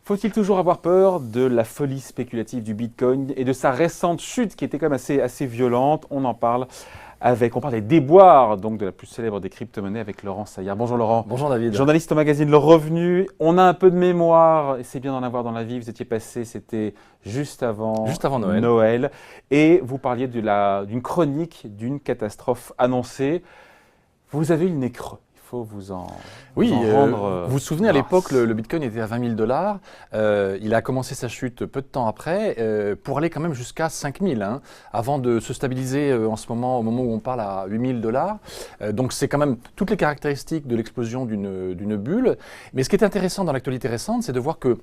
Faut-il toujours avoir peur de la folie spéculative du Bitcoin et de sa récente chute qui était quand même assez violente? On en parle on parle des déboires donc de la plus célèbre des crypto-monnaies avec Laurent Saillard. Bonjour Laurent. Bonjour David. Journaliste au magazine Le Revenu. On a un peu de mémoire, et c'est bien d'en avoir dans la vie. Vous étiez passé, c'était juste avant Noël. Et vous parliez d'une chronique d'une catastrophe annoncée. Vous avez eu le nez creux. Vous en rendre. Vous vous souvenez, à l'époque, le Bitcoin était à 20 000 $. Il a commencé sa chute peu de temps après, pour aller quand même jusqu'à 5 000, avant de se stabiliser en ce moment, au moment où on parle à 8 000 $. Donc c'est quand même toutes les caractéristiques de l'explosion d'une bulle. Mais ce qui est intéressant dans l'actualité récente, c'est de voir que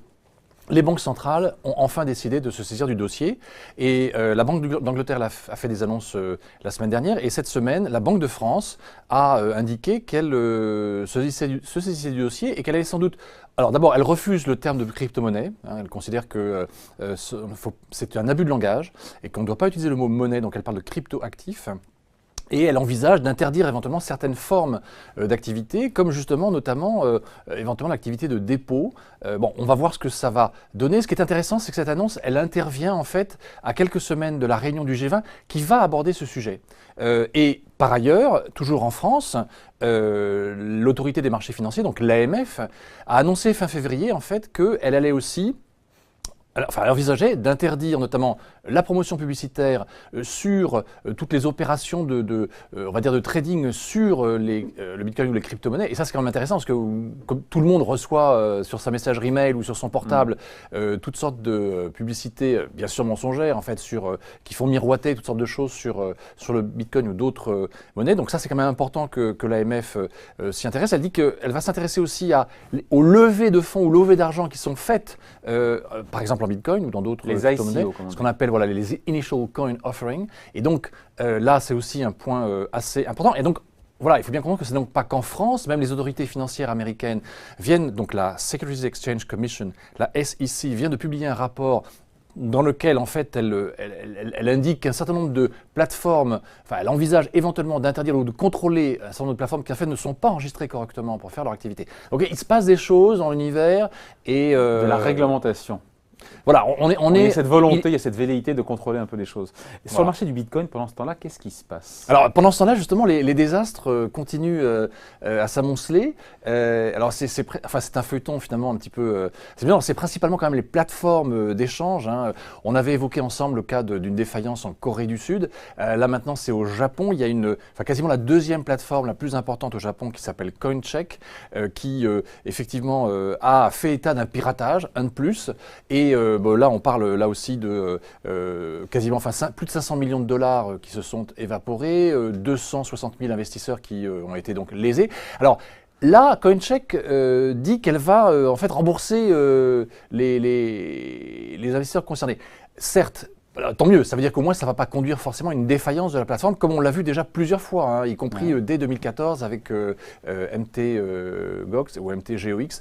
les banques centrales ont enfin décidé de se saisir du dossier et la Banque d'Angleterre a fait des annonces la semaine dernière et cette semaine, la Banque de France a indiqué qu'elle se saisissait du dossier et qu'elle allait sans doute... Alors d'abord, elle refuse le terme de crypto-monnaie, elle considère que c'est un abus de langage et qu'on ne doit pas utiliser le mot monnaie, donc elle parle de crypto-actifs. Et elle envisage d'interdire éventuellement certaines formes d'activité, comme justement, notamment, éventuellement l'activité de dépôt. Bon, on va voir ce que ça va donner. Ce qui est intéressant, c'est que cette annonce, elle intervient en fait à quelques semaines de la réunion du G20 qui va aborder ce sujet. Et par ailleurs, toujours en France, l'autorité des marchés financiers, donc l'AMF, a annoncé fin février en fait qu'elle allait aussi... elle envisageait d'interdire notamment la promotion publicitaire sur toutes les opérations on va dire de trading sur le Bitcoin ou les crypto-monnaies. Et ça, c'est quand même intéressant parce que comme tout le monde reçoit sur sa messagerie mail ou sur son portable toutes sortes de publicités, bien sûr mensongères, en fait, qui font miroiter toutes sortes de choses sur le Bitcoin ou d'autres monnaies. Donc ça, c'est quand même important que l'AMF s'y intéresse. Elle dit qu'elle va s'intéresser aussi aux levées de fonds ou levées d'argent qui sont faites, par exemple en Bitcoin ou dans d'autres crypto-monnaies, ce qu'on appelle les Initial Coin Offering. Et donc là, c'est aussi un point assez important. Et donc, voilà, il faut bien comprendre que ce n'est donc pas qu'en France, même les autorités financières américaines viennent, donc la Securities Exchange Commission, la SEC, vient de publier un rapport dans lequel, en fait, elle indique qu'un certain nombre de plateformes, elle envisage éventuellement d'interdire ou de contrôler un certain nombre de plateformes qui, en fait, ne sont pas enregistrées correctement pour faire leur activité. Donc, il se passe des choses dans l'univers et... de la réglementation. Voilà, il y a cette volonté, il y a cette velléité de contrôler un peu les choses. Et sur le marché du Bitcoin, pendant ce temps-là, qu'est-ce qui se passe? Alors, pendant ce temps-là, justement, les désastres continuent à s'amonceler. Alors, c'est un feuilleton, finalement, un petit peu... c'est bien, c'est principalement quand même les plateformes d'échange. On avait évoqué ensemble le cas d'une défaillance en Corée du Sud. Là, maintenant, c'est au Japon. Il y a quasiment la deuxième plateforme la plus importante au Japon qui s'appelle CoinCheck, qui, effectivement, a fait état d'un piratage, un de plus. Et là, on parle là aussi de quasiment, plus de 500 millions de dollars qui se sont évaporés, 260 000 investisseurs qui ont été donc lésés. Alors là, CoinCheck dit qu'elle va en fait rembourser les investisseurs concernés. Certes, tant mieux, ça veut dire qu'au moins ça ne va pas conduire forcément à une défaillance de la plateforme, comme on l'a vu déjà plusieurs fois, y compris dès 2014 avec MTGOX ou MTGOX.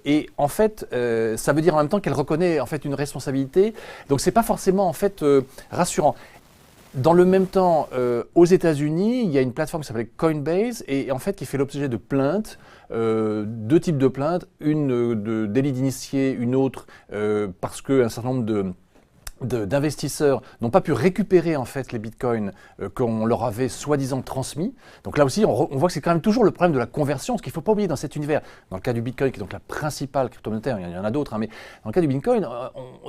Et en fait, ça veut dire en même temps qu'elle reconnaît en fait une responsabilité. Donc c'est pas forcément en fait rassurant. Dans le même temps, aux États-Unis, il y a une plateforme qui s'appelle Coinbase et en fait qui fait l'objet de plaintes. Deux types de plaintes, une de délit d'initié, une autre parce qu'un certain nombre d'investisseurs n'ont pas pu récupérer en fait les bitcoins qu'on leur avait soi-disant transmis. Donc là aussi, on voit que c'est quand même toujours le problème de la conversion, ce qu'il ne faut pas oublier dans cet univers. Dans le cas du bitcoin, qui est donc la principale crypto-monnaie, il y en a d'autres, mais dans le cas du bitcoin,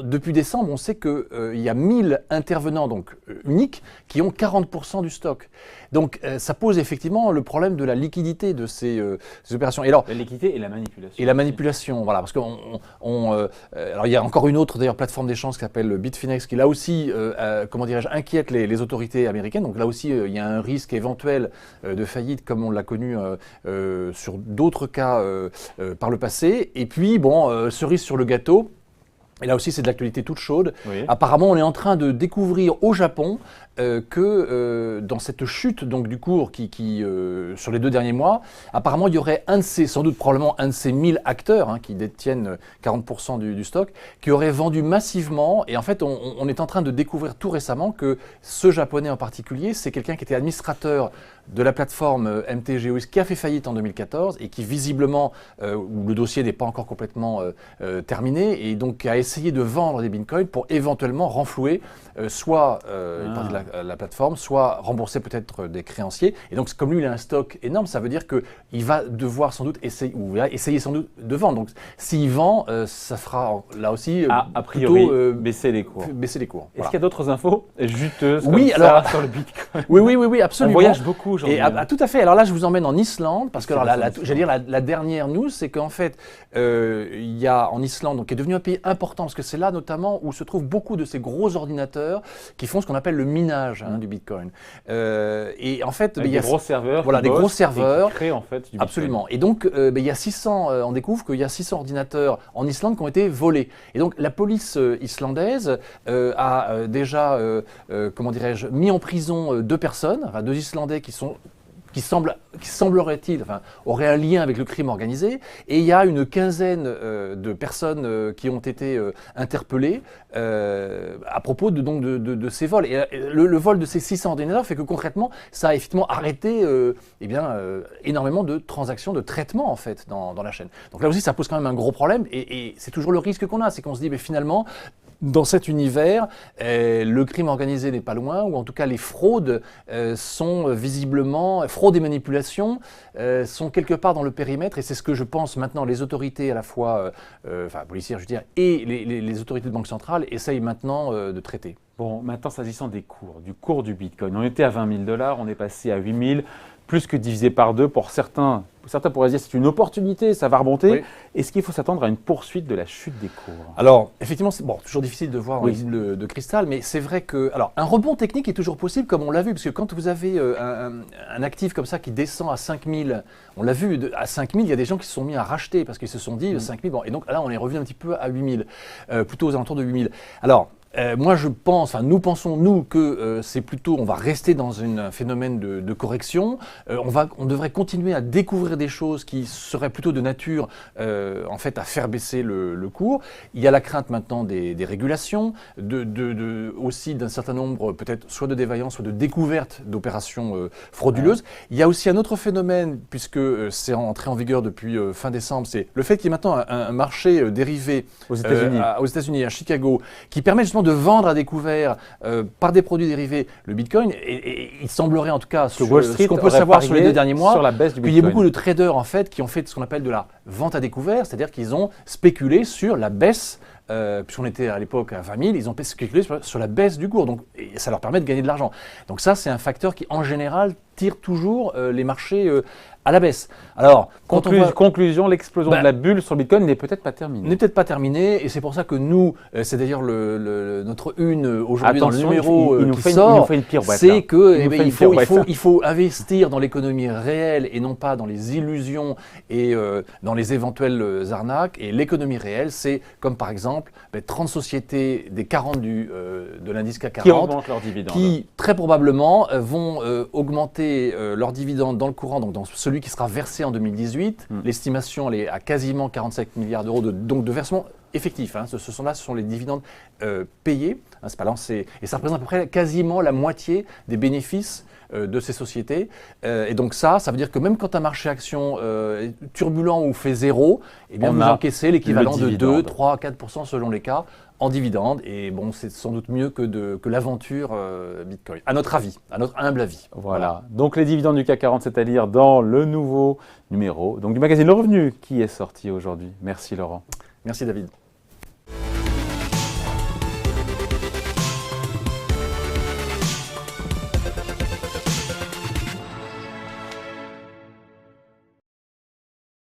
depuis décembre, on sait qu'il y a 1000 intervenants donc, uniques qui ont 40% du stock. Donc ça pose effectivement le problème de la liquidité de ces opérations. Et alors, la liquidité et la manipulation. Et la manipulation, voilà, parce alors il y a encore une autre d'ailleurs plateforme d'échange qui s'appelle Bitfinex, qui là aussi, inquiète les autorités américaines. Donc là aussi, il y a un risque éventuel de faillite, comme on l'a connu sur d'autres cas par le passé. Et puis, cerise sur le gâteau. Et là aussi, c'est de l'actualité toute chaude. Oui. Apparemment, on est en train de découvrir au Japon que dans cette chute donc, du cours sur les 2 derniers mois, apparemment, il y aurait probablement un de ces 1000 acteurs qui détiennent 40% du stock, qui aurait vendu massivement. Et en fait, on est en train de découvrir tout récemment que ce Japonais en particulier, c'est quelqu'un qui était administrateur de la plateforme MTGOX qui a fait faillite en 2014 et qui visiblement, où le dossier n'est pas encore complètement terminé, et donc a essayé de vendre des bitcoins pour éventuellement renflouer soit une partie de la plateforme, soit rembourser peut-être des créanciers. Et donc comme lui il a un stock énorme, ça veut dire qu'il va devoir sans doute essayer sans doute de vendre. Donc s'il vend, ça fera là aussi a priori baisser les cours. Baisser les cours. Est-ce qu'il y a d'autres infos juteuses sur le bitcoin? Oui, absolument. On voyage beaucoup aujourd'hui. Tout à fait. Alors là, je vous emmène en Islande, parce que la dernière news, c'est qu'en fait, il y a en Islande, donc, qui est devenu un pays important, parce que c'est là notamment où se trouvent beaucoup de ces gros ordinateurs qui font ce qu'on appelle le minage du bitcoin. Et en fait, il y a des gros serveurs. Voilà, des gros serveurs. Qui créent en fait du bitcoin. Absolument. Et donc, il y a 600, on découvre qu'il y a 600 ordinateurs en Islande qui ont été volés. Et donc, la police islandaise a déjà, comment dirais-je, mis en prison 2 personnes, enfin 2 Islandais qui semblerait-il, auraient un lien avec le crime organisé, et il y a une quinzaine de personnes qui ont été interpellées à propos de ces vols. Et le vol de ces 600 ordinateurs fait que concrètement, ça a effectivement arrêté énormément de transactions, de traitements en fait dans la chaîne. Donc là aussi, ça pose quand même un gros problème, et c'est toujours le risque qu'on a, c'est qu'on se dit, mais finalement, dans cet univers, le crime organisé n'est pas loin, ou en tout cas les fraudes sont visiblement, fraudes et manipulations sont quelque part dans le périmètre, et c'est ce que je pense maintenant les autorités à la fois, policières je veux dire, et les autorités de banque centrale essayent maintenant de traiter. Bon, maintenant s'agissant du cours du bitcoin, on était à 20 000 $, on est passé à 8 000, plus que divisé par 2 pour certains. Certains pourraient dire que c'est une opportunité, ça va remonter. Oui. Est-ce qu'il faut s'attendre à une poursuite de la chute des cours? Alors, effectivement, c'est toujours difficile de voir de cristal, mais c'est vrai que un rebond technique est toujours possible, comme on l'a vu, parce que quand vous avez un actif comme ça qui descend à 5 000, on l'a vu, à 5 000, il y a des gens qui se sont mis à racheter parce qu'ils se sont dit 5 000, bon, et donc là, on est revenu un petit peu à 8 000, plutôt aux alentours de 8 000. Alors, moi, nous pensons que c'est plutôt, on va rester dans un phénomène de correction. On devrait continuer à découvrir des choses qui seraient plutôt de nature, en fait, à faire baisser le cours. Il y a la crainte maintenant des régulations, aussi d'un certain nombre, peut-être, soit de défaillances, soit de découvertes d'opérations frauduleuses. Ouais. Il y a aussi un autre phénomène, puisque c'est entré en vigueur depuis fin décembre, c'est le fait qu'il y ait maintenant un marché dérivé aux États-Unis, à Chicago, qui permet justement de vendre à découvert par des produits dérivés le bitcoin, et il semblerait en tout cas ce qu'on peut savoir sur les 2 derniers mois, qu'il y ait beaucoup de traders en fait qui ont fait ce qu'on appelle de la vente à découvert, c'est-à-dire qu'ils ont spéculé sur la baisse, puisqu'on était à l'époque à 20 000, ils ont spéculé sur la baisse du cours, donc et ça leur permet de gagner de l'argent. Donc ça, c'est un facteur qui en général tire toujours les marchés à la baisse. Alors, conclusion, l'explosion de la bulle sur le Bitcoin n'est peut-être pas terminée. N'est peut-être pas terminée, et c'est pour ça que nous, c'est d'ailleurs notre une aujourd'hui dans le numéro qui sort, c'est qu'il faut investir dans l'économie réelle et non pas dans les illusions et dans les éventuelles arnaques. Et l'économie réelle, c'est comme par exemple 30 sociétés des 40 de l'indice CAC 40 qui augmentent leurs dividendes, qui très probablement vont augmenter leurs dividendes dans le courant, donc dans celui qui sera versé en 2018. L'estimation elle est à quasiment 45 milliards d'euros de versements effectifs. Ce sont les dividendes payés, c'est pas lancé, et ça représente à peu près quasiment la moitié des bénéfices de ces sociétés. Et donc ça veut dire que même quand un marché action est turbulent ou fait zéro, eh bien vous encaissez l'équivalent de 2, 3, 4% selon les cas en dividendes. Et bon, c'est sans doute mieux que l'aventure Bitcoin, à notre avis, à notre humble avis. Voilà. Donc les dividendes du CAC 40, c'est à lire dans le nouveau numéro donc, du magazine Le Revenu qui est sorti aujourd'hui. Merci Laurent. Merci David.